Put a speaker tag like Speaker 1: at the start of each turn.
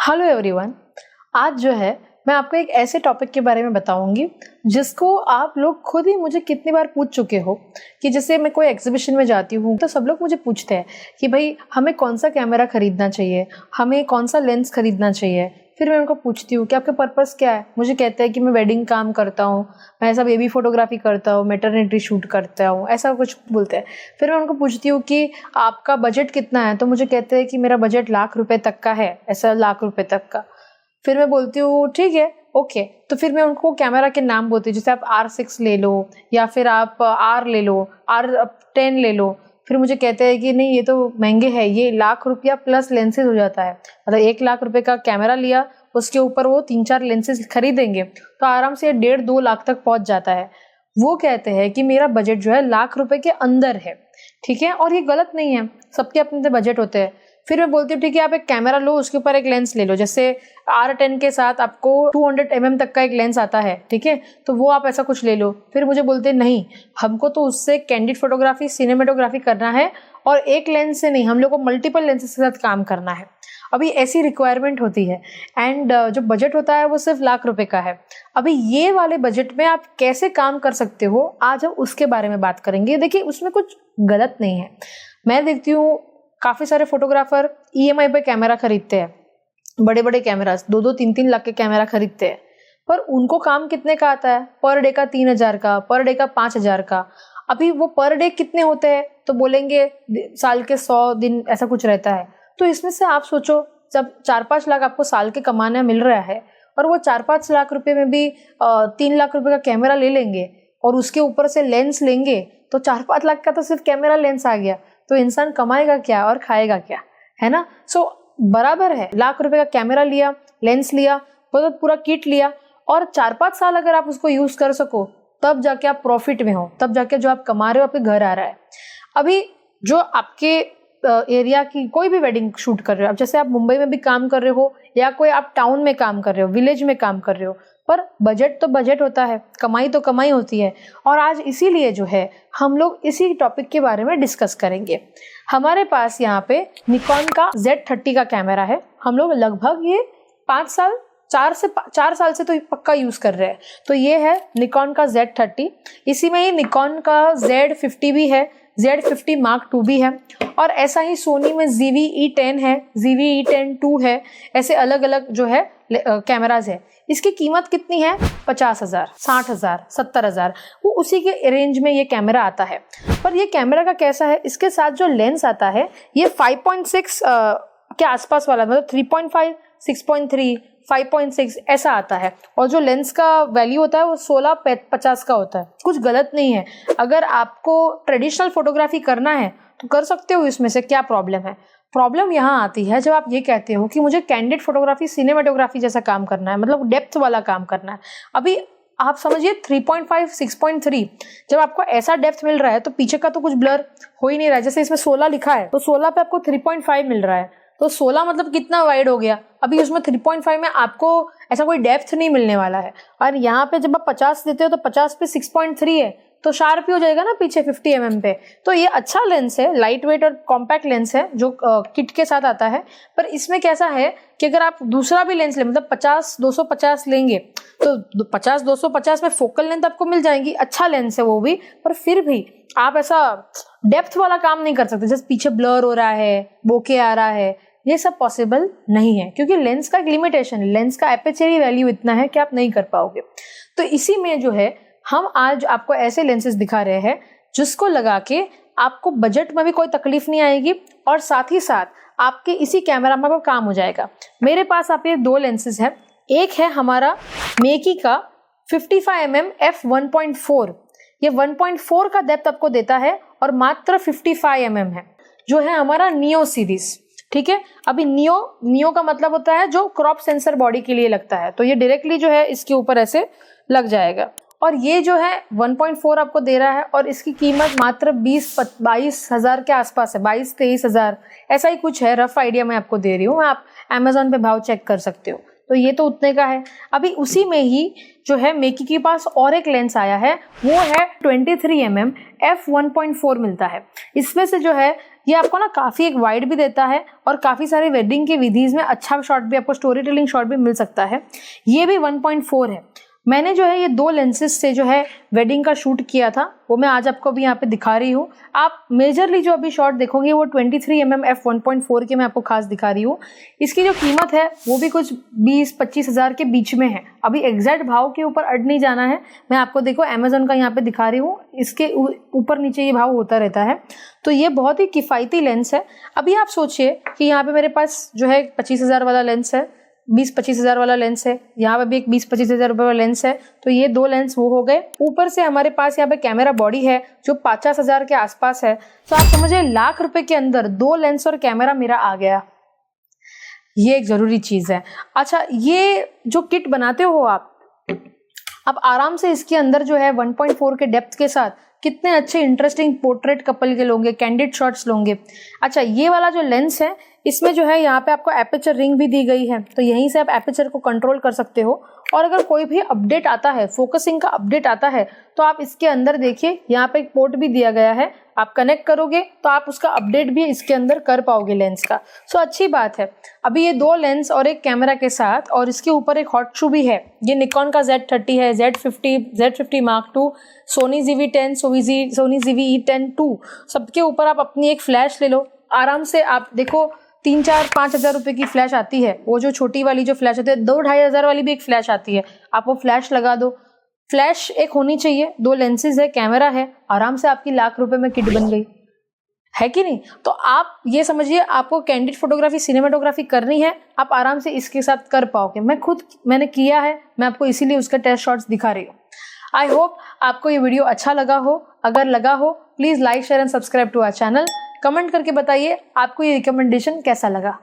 Speaker 1: Hello everyone. आज जो है मैं आपको एक ऐसे टॉपिक के बारे में बताऊंगी जिसको आप लोग खुद ही मुझे कितनी बार पूछ चुके हो कि जैसे मैं कोई एग्जीबिशन में जाती हूँ तो सब लोग मुझे पूछते हैं कि भाई हमें कौन सा कैमरा खरीदना चाहिए, हमें कौन सा लेंस खरीदना चाहिए। फिर मैं उनको पूछती हूँ कि आपका पर्पस क्या है। मुझे कहते हैं कि मैं वेडिंग काम करता हूँ, मैं ऐसा बेबी फोटोग्राफी करता हूँ, मैटरनिटी शूट करता हूँ, ऐसा कुछ बोलते हैं। फिर मैं उनको पूछती हूँ कि आपका बजट कितना है, तो मुझे कहते हैं कि मेरा बजट ₹1,00,000 तक का है, ऐसा ₹1,00,000 तक का। फिर मैं बोलती हूँ ठीक है ओके, तो फिर मैं उनको कैमरा के नाम बोलती हूँ, जैसे आप R6 ले लो या फिर आप R ले लो, R10 ले लो। फिर मुझे कहते हैं कि नहीं ये तो महंगे हैं, ये ₹1,00,000 प्लस लेंसेज हो जाता है। मतलब ₹1,00,000 का कैमरा लिया, उसके ऊपर वो 3-4 लेंसेज खरीदेंगे तो आराम से 1.5-2 लाख तक पहुंच जाता है। वो कहते हैं कि मेरा बजट जो है ₹1,00,000 के अंदर है, ठीक है। और ये गलत नहीं है, सबके अपने बजट होते हैं। फिर मैं बोलती हूँ ठीक है आप एक कैमरा लो, उसके ऊपर एक लेंस ले लो, जैसे R10 के साथ आपको 200 mm तक का एक लेंस आता है, ठीक है, तो वो आप ऐसा कुछ ले लो। फिर मुझे बोलते हैं नहीं हमको तो उससे कैंडिड फोटोग्राफी, सिनेमेटोग्राफी करना है और एक लेंस से नहीं, हम लोग को मल्टीपल लेंसेज के साथ काम करना है। अभी ऐसी रिक्वायरमेंट होती है एंड जो बजट होता है वो सिर्फ ₹1,00,000 का है। अभी ये वाले बजट में आप कैसे काम कर सकते हो, आज हम उसके बारे में बात करेंगे। देखिए उसमें कुछ गलत नहीं है। मैं देखती हूँ काफ़ी सारे फोटोग्राफर EMI पे कैमरा खरीदते हैं, बड़े बड़े कैमरास 2-2, 3-3 लाख के कैमरा खरीदते हैं, पर उनको काम कितने का आता है? पर डे का 3,000 का, पर डे का 5,000 का। अभी वो पर डे कितने होते हैं तो बोलेंगे साल के 100 दिन ऐसा कुछ रहता है। तो इसमें से आप सोचो जब 4-5 लाख आपको साल के कमाने मिल रहा है और वो 4-5 लाख रुपए में भी 3 लाख रुपए का कैमरा ले लेंगे और उसके ऊपर से लेंस लेंगे तो 4-5 लाख का तो सिर्फ कैमरा लेंस आ गया। तो इंसान कमाएगा क्या और खाएगा क्या, है ना। सो बराबर है, ₹1,00,000 का कैमरा लिया, लेंस लिया, मतलब पूरा किट लिया और 4-5 साल अगर आप उसको यूज कर सको तब जाके आप प्रॉफिट में हो, तब जाके जो आप कमा रहे हो आपके घर आ रहा है। अभी जो आपके एरिया की कोई भी वेडिंग शूट कर रहे हो, अब जैसे आप मुंबई में भी काम कर रहे हो या कोई आप टाउन में काम कर रहे हो, विलेज में काम कर रहे हो, पर बजट तो बजट होता है, कमाई तो कमाई होती है। और आज इसीलिए जो है हम लोग इसी टॉपिक के बारे में डिस्कस करेंगे। हमारे पास यहाँ पे निकॉन का Z30 का कैमरा है। हम लोग लगभग ये 4 साल से तो पक्का यूज कर रहे हैं। तो ये है निकॉन का Z30। इसी में ही निकॉन का Z50 भी है, Z50 Mark II भी है और ऐसा ही सोनी में ZV-E10 है, ZV-E10 II है। ऐसे अलग अलग जो है कैमराज है। इसकी कीमत कितनी है? 50,000, 60,000, 70,000, वो उसी के रेंज में ये कैमरा आता है। पर ये कैमरा का कैसा है, इसके साथ जो लेंस आता है ये 5.6 के आसपास वाला, मतलब 3.5, 6.3, 5.6 ऐसा आता है। और जो लेंस का वैल्यू होता है वो 16-50 का होता है। कुछ गलत नहीं है, अगर आपको ट्रेडिशनल फोटोग्राफी करना है तो कर सकते हो, इसमें से क्या प्रॉब्लम है। प्रॉब्लम यहाँ आती है जब आप ये कहते हो कि मुझे कैंडिड फोटोग्राफी, सिनेमेटोग्राफी जैसा काम करना है, मतलब डेप्थ वाला काम करना है। अभी आप समझिए 3.5, 6.3 जब आपको ऐसा डेप्थ मिल रहा है तो पीछे का तो कुछ ब्लर हो ही नहीं रहा है। जैसे इसमें 16 लिखा है तो 16 पे आपको 3.5 मिल रहा है, तो 16 मतलब कितना वाइड हो गया। अभी उसमें 3.5 में आपको ऐसा कोई डेप्थ नहीं मिलने वाला है। और यहाँ पे जब आप 50 देते हो तो 50 पे 6.3 है तो शार्प ही हो जाएगा ना पीछे 50 mm पे। तो ये अच्छा लेंस है, लाइट वेट और कॉम्पैक्ट लेंस है जो किट के साथ आता है। पर इसमें कैसा है कि अगर आप दूसरा भी लेंस ले, मतलब 50-250 लेंगे तो 50-250 में फोकल लेंथ आपको मिल जाएगी, अच्छा लेंस है वो भी। पर फिर भी आप ऐसा डेप्थ वाला काम नहीं कर सकते, जैसे पीछे ब्लर हो रहा है, बोके आ रहा है, ये सब पॉसिबल नहीं है क्योंकि लेंस का एक लिमिटेशन, लेंस का एपर्चर वैल्यू इतना है कि आप नहीं कर पाओगे। तो इसी में जो है हम आज आपको ऐसे लेंसेज दिखा रहे हैं जिसको लगा के आपको बजट में भी कोई तकलीफ नहीं आएगी और साथ ही साथ आपके इसी कैमरा में काम हो जाएगा। मेरे पास आप ये 2 लेंसेज है। एक है हमारा मेकी का 55 mm f1.4, ये 1.4 का डेप्थ आपको देता है और मात्र 55 mm है, जो है हमारा नियो सीरीज, ठीक है। अभी नियो का मतलब होता है जो क्रॉप सेंसर बॉडी के लिए लगता है, तो ये डायरेक्टली जो है इसके ऊपर ऐसे लग जाएगा। और ये जो है 1.4 आपको दे रहा है और इसकी कीमत मात्र 20-22 के आसपास है, 22-23 हजार ऐसा ही कुछ है। रफ आइडिया मैं आपको दे रही हूँ, आप Amazon पे भाव चेक कर सकते हो। तो ये तो उतने का है। अभी उसी में ही जो है मेकी के पास और एक लेंस आया है, वो है 23 mm f1.4 मिलता है। इसमें से जो है ये आपको ना काफ़ी एक वाइड भी देता है और काफ़ी सारे वेडिंग के विधीज़ में अच्छा शॉट भी, आपको स्टोरी टेलिंग शॉट भी मिल सकता है। ये भी 1.4 है। मैंने जो है ये 2 लेंसेज से जो है वेडिंग का शूट किया था, वो मैं आज आपको अभी यहाँ पे दिखा रही हूँ। आप मेजरली जो अभी शॉट देखोगे वो 23mm f1.4 के मैं आपको खास दिखा रही हूँ। इसकी जो कीमत है वो भी कुछ 20-25 हज़ार के बीच में है। अभी एग्जैक्ट भाव के ऊपर अड़ नहीं जाना है, मैं आपको देखो अमेजोन का यहाँ पे दिखा रही हूँ, इसके ऊपर नीचे ये भाव होता रहता है। तो ये बहुत ही किफ़ायती लेंस है। अभी आप सोचिए कि यहाँ पे मेरे पास जो है 25,000 वाला लेंस है, 20-25 हज़ार वाला लेंस है, यहाँ पे भी एक 20-25 हज़ार रुपये वाला लेंस है। तो ये 2 लेंस वो हो गए। ऊपर से हमारे पास यहाँ पे कैमरा बॉडी है जो 50 हज़ार के आसपास है। तो आप समझिए लाख रुपए के अंदर 2 लेंस और कैमरा मेरा आ गया। ये एक ज़रूरी चीज़ है। अच्छा, ये जो किट बनाते हो आप आराम से इसके अंदर जो है 1.4 के डेप्थ के साथ कितने अच्छे इंटरेस्टिंग पोर्ट्रेट कपल के लोगे, कैंडिड शॉट्स लोगे। अच्छा, ये वाला जो लेंस है इसमें जो है यहाँ पे आपको एपर्चर रिंग भी दी गई है, तो यहीं से आप एपर्चर को कंट्रोल कर सकते हो। और अगर कोई भी अपडेट आता है, फोकसिंग का अपडेट आता है, तो आप इसके अंदर देखिए यहाँ पे एक पोर्ट भी दिया गया है, आप कनेक्ट करोगे तो आप उसका अपडेट भी इसके अंदर कर पाओगे लेंस का। सो अच्छी बात है। अभी ये 2 लेंस और एक कैमरा के साथ, और इसके ऊपर एक हॉट शू भी है। ये निकॉन का Z30 है, Z50 Mark II, Soni ZV-10, Soni ZV-E10 II, सबके ऊपर आप अपनी एक फ्लैश ले लो आराम से। आप देखो 3-4-5 हज़ार रुपये की फ्लैश आती है, वो जो छोटी वाली जो फ्लैश आती है, 2-2.5 हज़ार वाली भी एक फ्लैश आती है, आप वो फ्लैश लगा दो। फ्लैश एक होनी चाहिए, 2 लेंसेज है, कैमरा है, आराम से आपकी लाख रुपए में किट बन गई है कि नहीं। तो आप ये समझिए, आपको कैंडिड फोटोग्राफी, सिनेमाटोग्राफी करनी है, आप आराम से इसके साथ कर पाओगे। मैंने किया है, मैं आपको इसीलिए उसका टेस्ट शॉट्स दिखा रही हूँ। आई होप आपको ये वीडियो अच्छा लगा हो। अगर लगा हो please like, share and subscribe to our channel. Comment करके बताइए आपको ये रिकमेंडेशन कैसा लगा।